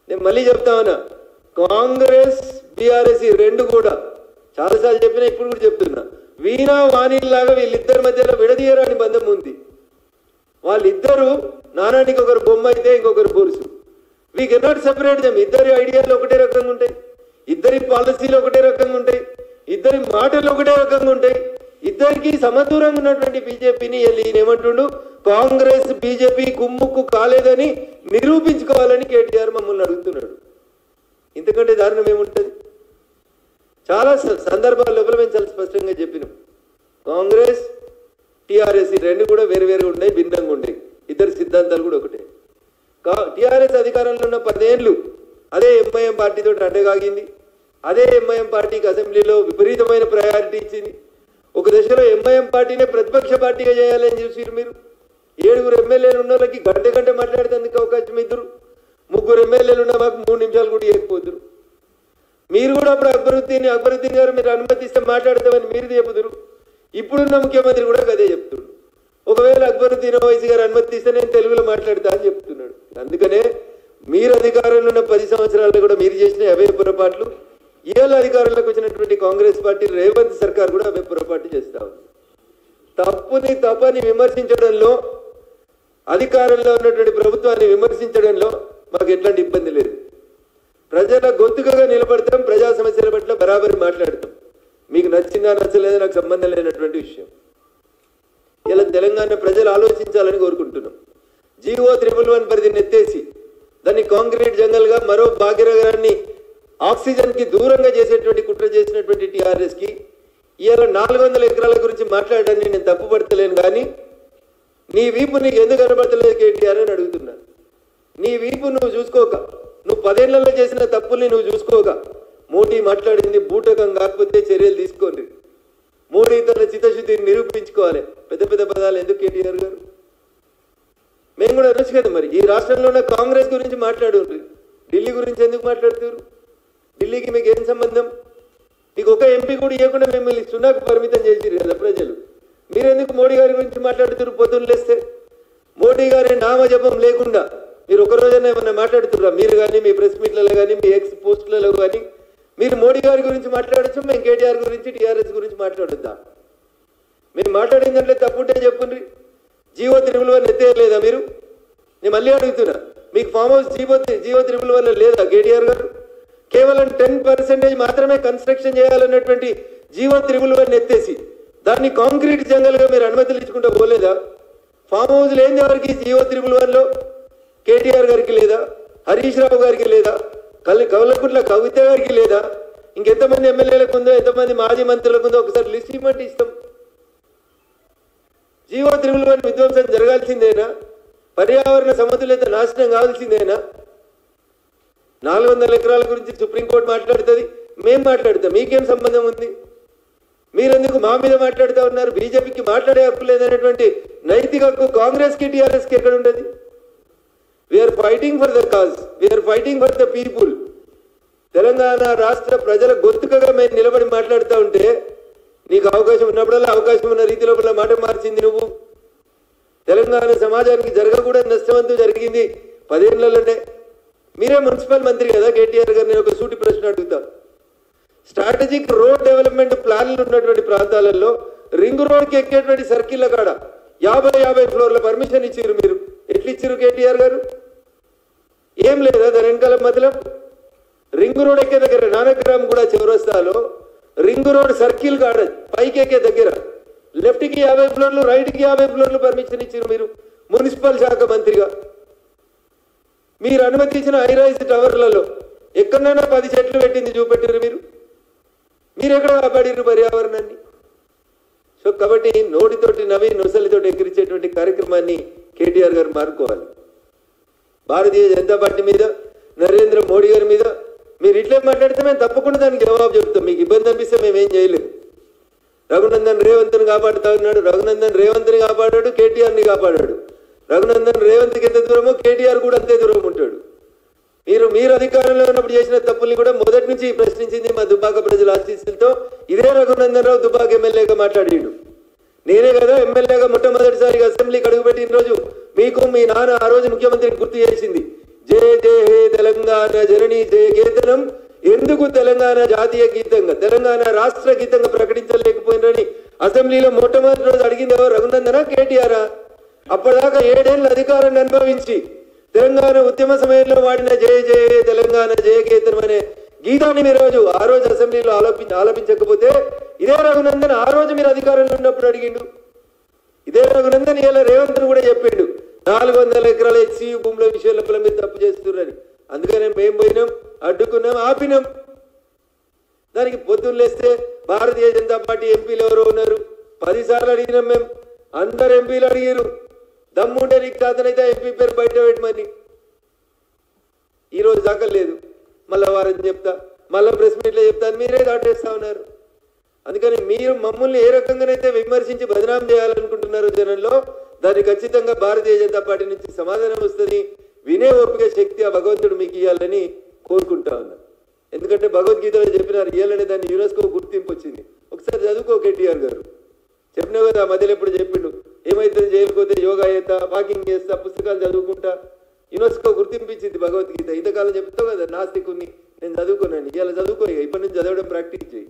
నేను మళ్ళీ చెప్తా ఉన్నా, కాంగ్రెస్ బీఆర్ఎస్ రెండు కూడా చాలాసార్లు చెప్పినా, ఇప్పుడు కూడా చెప్తున్నా, వీణా వాణిలాగా వీళ్ళిద్దరి మధ్యలో విడదీయరాని బంధం ఉంది. వాళ్ళిద్దరూ నానానికి ఒకరు బొమ్మ అయితే ఇంకొకరు బొరుసు. We cannot separate them. ఇద్దరి ఐడియాలు ఒకటే రకంగా ఉంటాయి, ఇద్దరి పాలసీలు ఒకటే రకంగా ఉంటాయి, ఇద్దరి మాటలు ఒకటే రకంగా ఉంటాయి. ఇద్దరికి సమదూరంగా ఉన్నటువంటి బీజేపీని ఈయన ఏమంటుండు, కాంగ్రెస్ బీజేపీ కుమ్ముక్కు కాలేదని నిరూపించుకోవాలని కేటీఆర్ మమ్మల్ని అడుగుతున్నాడు. ఇంతకంటే దారుణం ఏముంటుంది? చాలా సందర్భాల లోపల మేము చాలా స్పష్టంగా చెప్పినాం, కాంగ్రెస్ టీఆర్ఎస్ రెండు కూడా వేరు వేరుగా ఉన్నాయి, భిన్నంగా ఉన్నాయి. ఇద్దరు సిద్ధాంతాలు కూడా ఒకటే. టీఆర్ఎస్ అధికారంలో ఉన్న 10 ఏళ్ళు అదే ఎంఐఎం పార్టీతో అండగాగింది. అదే ఎంఐఎం పార్టీకి అసెంబ్లీలో విపరీతమైన ప్రయారిటీ ఇచ్చింది. ఒక దశలో ఎంఐఎం పార్టీనే ప్రతిపక్ష పార్టీగా చేయాలని చూసిరు మీరు. 7 ఎమ్మెల్యేలు ఉన్న వాళ్ళకి గంట మాట్లాడేందుకు అవకాశం ఇద్దరు, 3 ఎమ్మెల్యేలు ఉన్న మాకు 3 నిమిషాలు కూడా ఇవ్వకపోతురు. మీరు కూడా అప్పుడు అక్బరుద్దీన్ గారు మీరు అనుమతిస్తే మాట్లాడతామని మీరు చెబుతురు. ఇప్పుడున్న ముఖ్యమంత్రి కూడా అదే చెప్తున్నాడు. ఒకవేళ అక్బరుద్దీన్ ఓవైసీ గారు అనుమతిస్తే నేను తెలుగులో మాట్లాడతా అని చెప్తున్నాడు. అందుకనే మీరు అధికారంలో ఉన్న 10 సంవత్సరాల్లో కూడా మీరు చేసిన అవే పొరపాట్లు ఇవాళ అధికారంలోకి వచ్చినటువంటి కాంగ్రెస్ పార్టీ రేవంత్ సర్కార్ కూడా అవే పొరపాటు చేస్తా ఉంది. తప్పని విమర్శించడంలో, అధికారంలో ఉన్నటువంటి ప్రభుత్వాన్ని విమర్శించడంలో మాకు ఎట్లాంటి ఇబ్బంది లేదు. ప్రజల గొంతుకగా నిలబడతాం, ప్రజా సమస్యల పట్ల బరాబరి మాట్లాడతాం. మీకు నచ్చిందా నచ్చలేదా నాకు సంబంధం లేనటువంటి విషయం. ఇలా తెలంగాణ ప్రజలు ఆలోచించాలని కోరుకుంటున్నాం. GO 311 పరిధిని ఎత్తేసి దాన్ని కాంక్రీట్ జంగల్గా మరో భాగ్యనగరాన్ని ఆక్సిజన్కి దూరంగా చేసేటువంటి కుట్ర చేసినటువంటి టీఆర్ఎస్కి ఇవాళ 400 ఎకరాల గురించి మాట్లాడడాన్ని నేను తప్పుపడతలేను. కానీ నీ వీపు నీకు ఎందుకు కనబడతలేదు కేటీఆర్ అని అడుగుతున్నా. నీ వీపు నువ్వు చూసుకోక, నువ్వు 10 ఏళ్లలో చేసిన తప్పుల్ని నువ్వు చూసుకోక, మోడీ మాట్లాడింది బూటకం కాకపోతే చర్యలు తీసుకోండి. మోడీ తన చిత్తశుద్ధిని నిరూపించుకోవాలి. పెద్ద పెద్ద పదాలు ఎందుకు కేటీఆర్ గారు? మేము కూడా అనొచ్చు కదా మరి. ఈ రాష్ట్రంలో ఉన్న కాంగ్రెస్ గురించి మాట్లాడుండ్రు, ఢిల్లీ గురించి ఎందుకు మాట్లాడుతున్నారు? ఢిల్లీకి మీకు ఏం సంబంధం? మీకు ఒక ఎంపీ కూడా ఇవ్వకుండా మిమ్మల్ని సున్నాకు పరిమితం చేసిరు కదా ప్రజలు. మీరెందుకు మోడీ గారి గురించి మాట్లాడుతున్నారు? పొద్దున్న లేస్తే మోడీ గారి నామజపం లేకుండా మీరు ఒక రోజైనా ఏమన్నా మాట్లాడుతుర్రా? మీరు కానీ మీ ప్రెస్ మీట్లలో కానీ మీ ఎక్స్ పోస్టులలో కానీ మీరు మోడీ గారి గురించి మాట్లాడచ్చు, మేము కేటీఆర్ గురించి టీఆర్ఎస్ గురించి మాట్లాడొద్దా? మేము మాట్లాడిందంటే తప్పుంటే చెప్పుండ్రి. GO 311 ఎత్తేయలేదా మీరు? నేను మళ్ళీ అడుగుతున్నా, మీకు ఫామ్ హౌస్ GO 311 లేదా కేటీఆర్ గారు? కేవలం 10% మాత్రమే కన్స్ట్రక్షన్ చేయాలన్నటువంటి GO 311 ఎత్తేసి దాన్ని కాంక్రీట్ జంగల్గా మీరు అనుమతులు ఇచ్చుకుంటూ పోలేదా? ఫామ్ హౌస్ లేని ఎవరికి GO 311లో? కేటీఆర్ గారికి లేదా? హరీష్ రావు గారికి లేదా? కవలకుంట్ల కవిత గారికి లేదా? ఇంకెంతమంది ఎమ్మెల్యేలకు ఉందో, ఎంతమంది మాజీ మంత్రులకు ఉందో ఒకసారి లిస్ట్ ఇవ్వమంటే ఇస్తాం. GO 311 విధ్వంసం జరగాల్సిందేనా? పర్యావరణ సమతుల్యత నాశనం కావాల్సిందేనా? 400 ఎకరాల గురించి సుప్రీంకోర్టు మాట్లాడుతుంది, మేము మాట్లాడతాం. మీకేం సంబంధం ఉంది? మీరెందుకు మా మీద మాట్లాడుతూ ఉన్నారు? బీజేపీకి మాట్లాడే హక్కు లేదనేటువంటి నైతిక హక్కు కాంగ్రెస్కి టీఆర్ఎస్కి ఎక్కడ ఉండదు? We are fighting for the cause, we are fighting for the people. Telangana రాష్ట్ర ప్రజల గొంతుకగా మేము నిలబడి మాట్లాడుతూ ఉంటే నీకు అవకాశం ఉన్నప్పుడల్లా అవకాశం ఉన్న రీతిలో మాట మార్చింది నువ్వు. తెలంగాణ సమాజానికి జరగకూడని నష్టమంతా జరిగింది 10 ఏళ్లలోనే. మీరే మున్సిపల్ మంత్రి కదా కేటీఆర్ గారు. నేను ఒక సూటి ప్రశ్న అడుగుతా. స్ట్రాటజిక్ రోడ్ డెవలప్మెంట్ ప్లాన్లు ఉన్నటువంటి ప్రాంతాలలో రింగ్ రోడ్కి ఎక్కేటువంటి సర్కిల్ కాడ 50 ఫ్లోర్ల పర్మిషన్ ఇచ్చారు మీరు. ఎట్లా ఇచ్చారు కేటీఆర్ గారు? ఏం లేదా దాని వెనకాల మతలం? రింగ్ రోడ్ ఎక్కే దగ్గర నానక్రామ్ కూడా చౌరస్తాలో రింగ్ రోడ్ సర్కిల్ కాడ పైకి ఎక్కే దగ్గర లెఫ్ట్కి 50 ఫ్లోర్లు, రైట్కి 50 ఫ్లోర్లు పర్మిషన్ ఇచ్చారు మీరు మున్సిపల్ శాఖ మంత్రిగా. మీరు అనుమతించిన హైరైజ్ టవర్లలో ఎక్కడైనా 10 చెట్లు పెట్టింది చూపెట్టారు మీరు. మీరు ఎక్కడ కాపాడారు పర్యావరణాన్ని? సో కాబట్టి నోటితోటి నవ్వి నొసలితోటి ఎగిరించేటువంటి కార్యక్రమాన్ని కేటీఆర్ గారు మారుకోవాలి. భారతీయ జనతా పార్టీ మీద, నరేంద్ర మోడీ గారి మీద మీరు ఇట్లే మాట్లాడితే మేము తప్పకుండా దానికి జవాబు చెప్తాం. మీకు ఇబ్బంది అనిపిస్తే మేమేం చేయలేము. రఘునందన్ రేవంత్ని కాపాడుతా ఉన్నాడు, రఘునందన్ రేవంత్ని కాపాడాడు, కేటీఆర్ని కాపాడాడు. రఘునందన్ రేవంత్కి ఎంత దూరమో కేటీఆర్ కూడా అంతే దూరం ఉంటాడు. మీరు అధికారంలో ఉన్నప్పుడు చేసిన తప్పుల్ని కూడా మొదటి నుంచి ప్రశ్నించింది మా దుబ్బాక ప్రజల ఆశీస్సులతో. ఇదే రఘునందన్ రావు దుబ్బాక ఎమ్మెల్యేగా మాట్లాడాడు. నేనే కదా ఎమ్మెల్యేగా మొట్టమొదటిసారిగా అసెంబ్లీకి అడుగుపెట్టిన రోజు మీకు మీ నాన్న ఆ రోజు ముఖ్యమంత్రికి గుర్తు చేసింది, జై జై హే తెలంగాణ. తెలంగాణ జననీ జయకేతనం ఎందుకు తెలంగాణ జాతీయ గీతంగా తెలంగాణ రాష్ట్ర గీతంగా ప్రకటించలేకపోయినని అసెంబ్లీలో మొట్టమొదటి రోజు అడిగింది ఎవరు? రఘునందన, కేటీఆర్. అప్పటిదాకా 7 ఏళ్ళు అధికారాన్ని అనుభవించి తెలంగాణ ఉద్యమ సమయంలో వాడిన జయ జయ తెలంగాణ జయకేతనం అనే గీతాన్ని మీరు ఆ రోజు అసెంబ్లీలో ఆలపించకపోతే ఇదే రఘునందన్ ఆ రోజు మీరు అధికారంలో ఉన్నప్పుడు అడిగిండు. ఇదే రఘునందన్ ఇలా రేవంత్ కూడా చెప్పిండు 400 ఎకరాల హెచ్సియు భూముల విషయంలో మీరు తప్పు చేస్తున్నారని. అందుకనే మేము పోయినాం, అడ్డుకున్నాం, ఆపినాం. దానికి పొద్దున్న లేస్తే భారతీయ జనతా పార్టీ ఎంపీలు ఎవరో ఉన్నారు, 10 సార్లు అడిగినాం మేము. అందరు ఎంపీలు అడిగారు, దమ్ముంటే నీకు చేతనైతే ఎంపీ పేరు బయట పెట్టమని. ఈరోజు దాకా లేదు. మళ్ళీ వారం చెప్తా, మళ్ళీ ప్రెస్ మీట్లో చెప్తాను, మీరే దాటేస్తా ఉన్నారు. అందుకని మీరు మమ్మల్ని ఏ రకంగానైతే విమర్శించి బదనాం చేయాలనుకుంటున్నారో జనంలో, దాన్ని ఖచ్చితంగా భారతీయ జనతా పార్టీ నుంచి సమాధానం వస్తుంది. వినే ఓపిక శక్తి ఆ భగవంతుడు మీకు ఇవ్వాలని కోరుకుంటా ఉన్నా. ఎందుకంటే భగవద్గీతలో చెప్పినారు, ఇవ్వాలనే దాన్ని యునెస్కో గుర్తింపు వచ్చింది. ఒకసారి చదువుకో కేటీఆర్ గారు. చెప్పినా కదా మధ్యలో ఎప్పుడు చెప్పిండు, ఏమైతుంది జైలుకోతే యోగా చేస్తా, వాకింగ్ చేస్తా, పుస్తకాలు చదువుకుంటా. యునెస్కో గుర్తింపించింది భగవద్గీత. ఇంతకాలం చెప్తావు కదా నాస్తికుని, నేను చదువుకున్నాను. ఇవాళ చదువుకో, ఇప్పటి నుంచి చదవడం ప్రాక్టీస్ చేయి.